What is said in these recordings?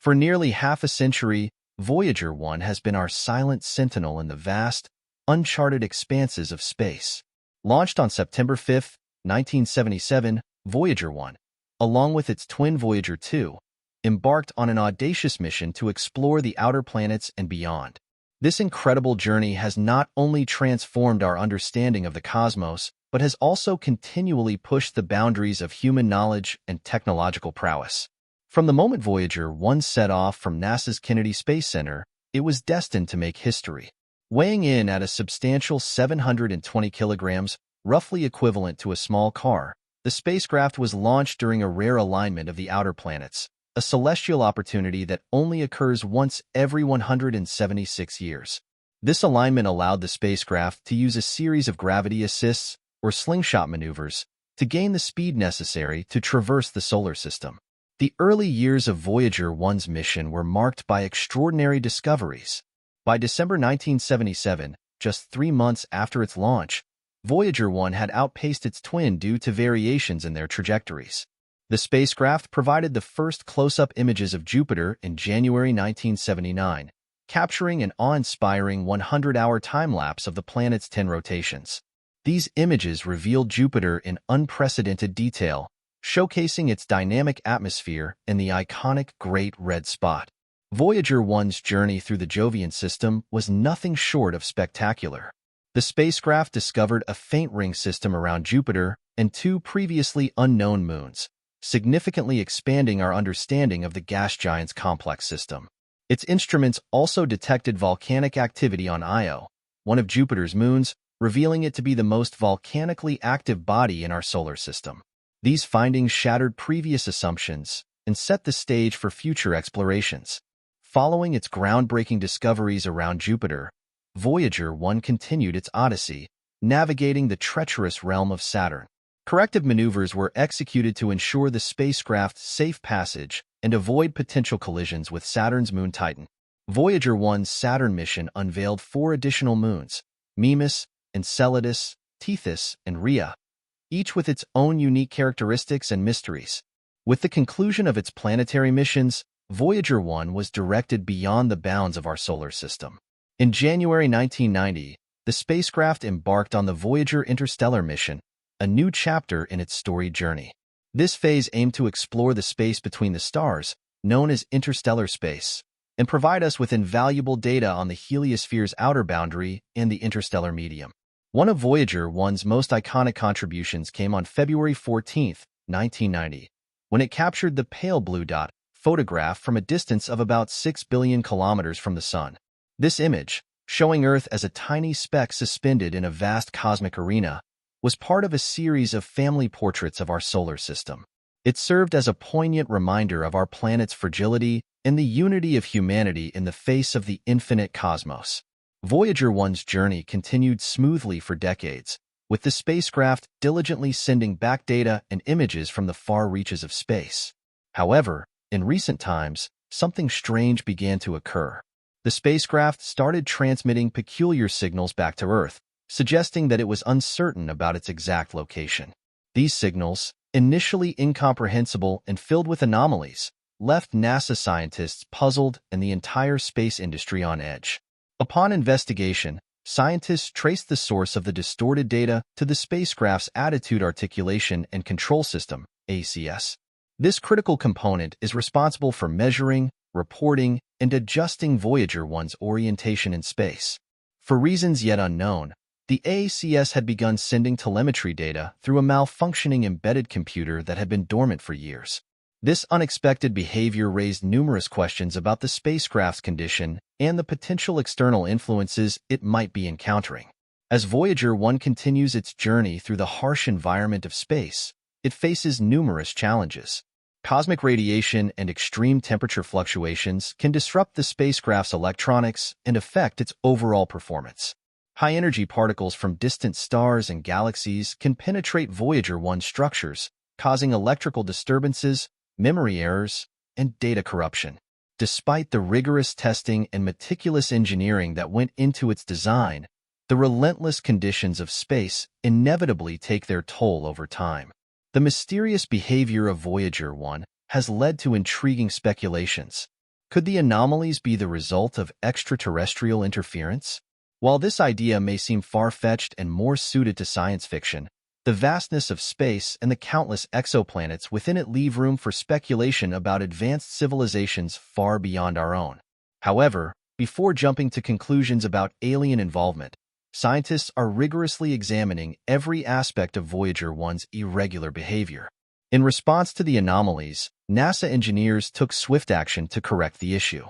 For nearly half a century, Voyager 1 has been our silent sentinel in the vast, uncharted expanses of space. Launched on September 5, 1977, Voyager 1, along with its twin Voyager 2, embarked on an audacious mission to explore the outer planets and beyond. This incredible journey has not only transformed our understanding of the cosmos, but has also continually pushed the boundaries of human knowledge and technological prowess. From the moment Voyager 1 set off from NASA's Kennedy Space Center, it was destined to make history. Weighing in at a substantial 720 kilograms, roughly equivalent to a small car, the spacecraft was launched during a rare alignment of the outer planets, a celestial opportunity that only occurs once every 176 years. This alignment allowed the spacecraft to use a series of gravity assists, or slingshot maneuvers, to gain the speed necessary to traverse the solar system. The early years of Voyager 1's mission were marked by extraordinary discoveries. By December 1977, just 3 months after its launch, Voyager 1 had outpaced its twin due to variations in their trajectories. The spacecraft provided the first close-up images of Jupiter in January 1979, capturing an awe-inspiring 100-hour time-lapse of the planet's 10 rotations. These images revealed Jupiter in unprecedented detail, showcasing its dynamic atmosphere and the iconic Great Red Spot. Voyager 1's journey through the Jovian system was nothing short of spectacular. The spacecraft discovered a faint ring system around Jupiter and 2 previously unknown moons, significantly expanding our understanding of the gas giant's complex system. Its instruments also detected volcanic activity on Io, one of Jupiter's moons, revealing it to be the most volcanically active body in our solar system. These findings shattered previous assumptions and set the stage for future explorations. Following its groundbreaking discoveries around Jupiter, Voyager 1 continued its odyssey, navigating the treacherous realm of Saturn. Corrective maneuvers were executed to ensure the spacecraft's safe passage and avoid potential collisions with Saturn's moon Titan. Voyager 1's Saturn mission unveiled 4 additional moons, Mimas, Enceladus, Tethys, and Rhea, each with its own unique characteristics and mysteries. With the conclusion of its planetary missions, Voyager 1 was directed beyond the bounds of our solar system. In January 1990, the spacecraft embarked on the Voyager interstellar mission, a new chapter in its storied journey. This phase aimed to explore the space between the stars, known as interstellar space, and provide us with invaluable data on the heliosphere's outer boundary and the interstellar medium. One of Voyager 1's most iconic contributions came on February 14, 1990, when it captured the pale blue dot photograph from a distance of about 6 billion kilometers from the Sun. This image, showing Earth as a tiny speck suspended in a vast cosmic arena, was part of a series of family portraits of our solar system. It served as a poignant reminder of our planet's fragility and the unity of humanity in the face of the infinite cosmos. Voyager 1's journey continued smoothly for decades, with the spacecraft diligently sending back data and images from the far reaches of space. However, in recent times, something strange began to occur. The spacecraft started transmitting peculiar signals back to Earth, suggesting that it was uncertain about its exact location. These signals, initially incomprehensible and filled with anomalies, left NASA scientists puzzled and the entire space industry on edge. Upon investigation, scientists traced the source of the distorted data to the spacecraft's Attitude Articulation and Control System, ACS. This critical component is responsible for measuring, reporting, and adjusting Voyager 1's orientation in space. For reasons yet unknown, the ACS had begun sending telemetry data through a malfunctioning embedded computer that had been dormant for years. This unexpected behavior raised numerous questions about the spacecraft's condition and the potential external influences it might be encountering. As Voyager 1 continues its journey through the harsh environment of space, it faces numerous challenges. Cosmic radiation and extreme temperature fluctuations can disrupt the spacecraft's electronics and affect its overall performance. High-energy particles from distant stars and galaxies can penetrate Voyager 1 structures, causing electrical disturbances, memory errors, and data corruption. Despite the rigorous testing and meticulous engineering that went into its design, the relentless conditions of space inevitably take their toll over time. The mysterious behavior of Voyager 1 has led to intriguing speculations. Could the anomalies be the result of extraterrestrial interference? While this idea may seem far-fetched and more suited to science fiction, the vastness of space and the countless exoplanets within it leave room for speculation about advanced civilizations far beyond our own. However, before jumping to conclusions about alien involvement, scientists are rigorously examining every aspect of Voyager 1's irregular behavior. In response to the anomalies, NASA engineers took swift action to correct the issue.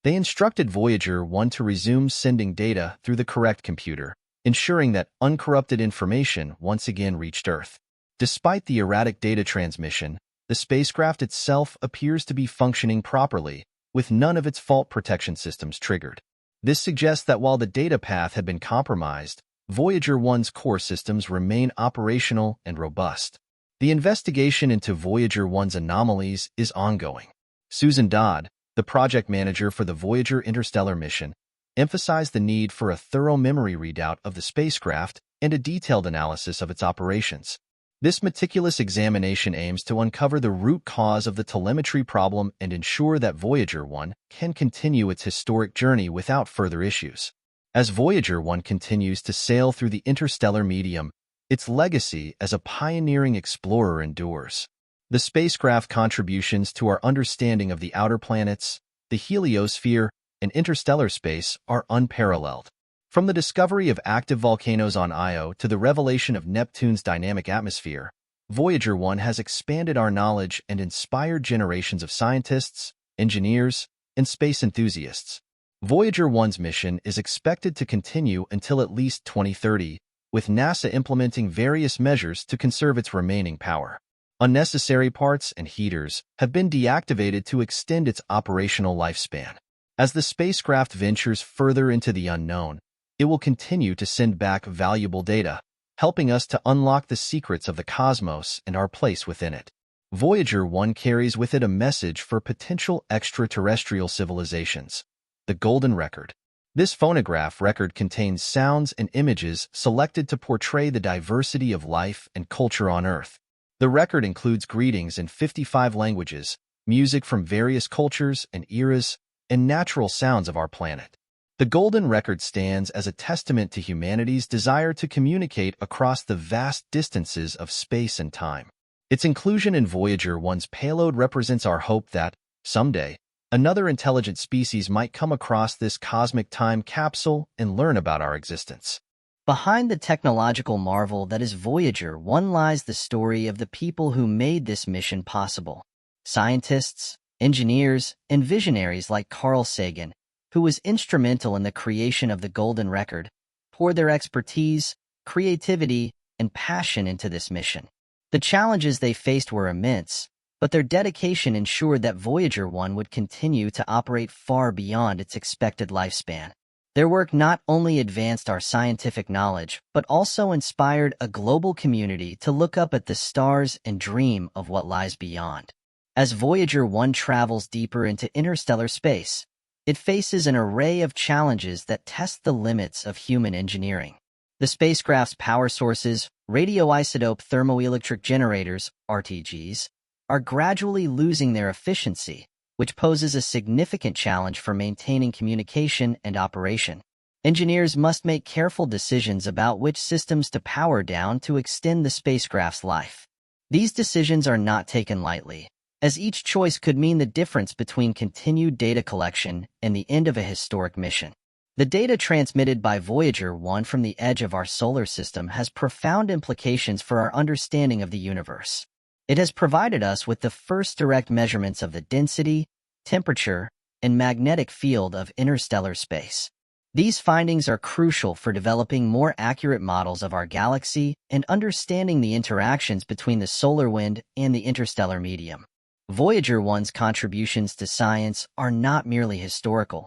They instructed Voyager 1 to resume sending data through the correct computer, ensuring that uncorrupted information once again reached Earth. Despite the erratic data transmission, the spacecraft itself appears to be functioning properly, with none of its fault protection systems triggered. This suggests that while the data path had been compromised, Voyager 1's core systems remain operational and robust. The investigation into Voyager 1's anomalies is ongoing. Susan Dodd, the project manager for the Voyager interstellar mission, emphasized the need for a thorough memory readout of the spacecraft and a detailed analysis of its operations. This meticulous examination aims to uncover the root cause of the telemetry problem and ensure that Voyager 1 can continue its historic journey without further issues. As Voyager 1 continues to sail through the interstellar medium, its legacy as a pioneering explorer endures. The spacecraft's contributions to our understanding of the outer planets, the heliosphere, and interstellar space are unparalleled. From the discovery of active volcanoes on Io to the revelation of Neptune's dynamic atmosphere, Voyager 1 has expanded our knowledge and inspired generations of scientists, engineers, and space enthusiasts. Voyager 1's mission is expected to continue until at least 2030, with NASA implementing various measures to conserve its remaining power. Unnecessary parts and heaters have been deactivated to extend its operational lifespan. As the spacecraft ventures further into the unknown, it will continue to send back valuable data, helping us to unlock the secrets of the cosmos and our place within it. Voyager 1 carries with it a message for potential extraterrestrial civilizations: the Golden Record. This phonograph record contains sounds and images selected to portray the diversity of life and culture on Earth. The record includes greetings in 55 languages, music from various cultures and eras, and natural sounds of our planet. The Golden Record stands as a testament to humanity's desire to communicate across the vast distances of space and time. Its inclusion in Voyager 1's payload represents our hope that, someday, another intelligent species might come across this cosmic time capsule and learn about our existence. Behind the technological marvel that is Voyager 1 lies the story of the people who made this mission possible. Scientists, engineers, and visionaries like Carl Sagan, who was instrumental in the creation of the Golden Record, poured their expertise, creativity, and passion into this mission. The challenges they faced were immense, but their dedication ensured that Voyager 1 would continue to operate far beyond its expected lifespan. Their work not only advanced our scientific knowledge, but also inspired a global community to look up at the stars and dream of what lies beyond. As Voyager 1 travels deeper into interstellar space, it faces an array of challenges that test the limits of human engineering. The spacecraft's power sources, radioisotope thermoelectric generators, RTGs, are gradually losing their efficiency, which poses a significant challenge for maintaining communication and operation. Engineers must make careful decisions about which systems to power down to extend the spacecraft's life. These decisions are not taken lightly, as each choice could mean the difference between continued data collection and the end of a historic mission. The data transmitted by Voyager 1 from the edge of our solar system has profound implications for our understanding of the universe. It has provided us with the first direct measurements of the density, temperature, and magnetic field of interstellar space. These findings are crucial for developing more accurate models of our galaxy and understanding the interactions between the solar wind and the interstellar medium. Voyager 1's contributions to science are not merely historical.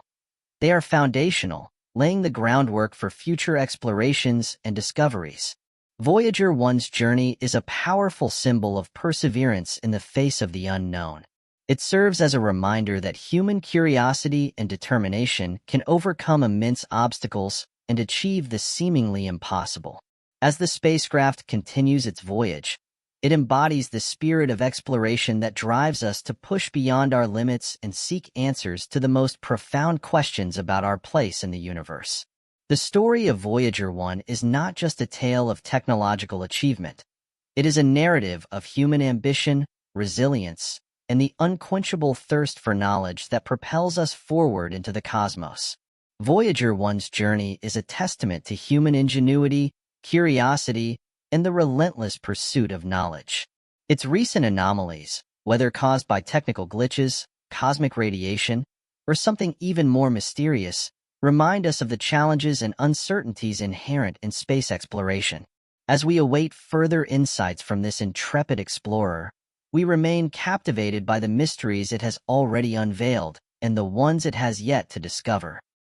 They are foundational, laying the groundwork for future explorations and discoveries. Voyager 1's journey is a powerful symbol of perseverance in the face of the unknown. It serves as a reminder that human curiosity and determination can overcome immense obstacles and achieve the seemingly impossible. As the spacecraft continues its voyage, It embodies the spirit of exploration that drives us to push beyond our limits and seek answers to the most profound questions about our place in the universe. The story of Voyager 1 is not just a tale of technological achievement. It is a narrative of human ambition, resilience, and the unquenchable thirst for knowledge that propels us forward into the cosmos. Voyager 1's journey is a testament to human ingenuity, curiosity, and the relentless pursuit of knowledge. Its recent anomalies, whether caused by technical glitches, cosmic radiation, or something even more mysterious, remind us of the challenges and uncertainties inherent in space exploration. As we await further insights from this intrepid explorer, we remain captivated by the mysteries it has already unveiled and the ones it has yet to discover.